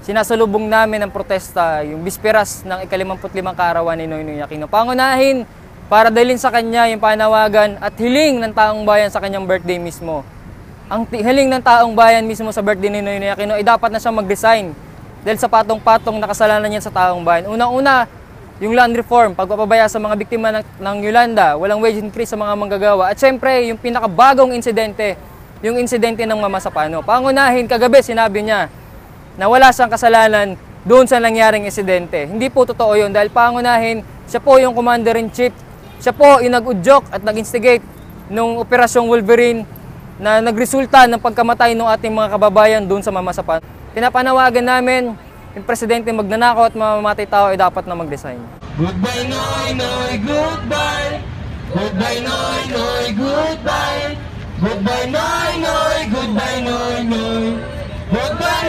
sinasalubong namin ang protesta, yung bisperas ng ika-55 kaarawan ni Noynoy Aquino. Pangunahin para dalhin sa kanya yung panawagan at hiling ng taong bayan sa kanyang birthday mismo. Ang hiling ng taong bayan mismo sa birthday ni Noynoy Aquino ay dapat na siya mag-resign dahil sa patong-patong na kasalanan niya sa taong bayan. Unang-una, yung land reform, pagpapabaya sa mga biktima ng Yolanda, walang wage increase sa mga manggagawa. At syempre, yung pinakabagong insidente, yung insidente ng Mama Sapano. Pangunahin, kagabi sinabi niya na wala siyang kasalanan doon sa nangyaring insidente. Hindi po totoo yun dahil pangunahin, siya po yung Commander-in-Chief, siya po yung nag-udyok at nag-instigate nung Operasyong Wolverine na nagresulta ng pagkamatay ng ating mga kababayan doon sa Mama Sapano. Pinapanawagan namin, yung presidente magnanakaw at mamamatay tao ay dapat na mag-resign. Goodbye, Noynoy, goodbye. Goodbye, Noynoy, goodbye. Goodbye, Noynoy, goodbye, Noynoy. Goodbye.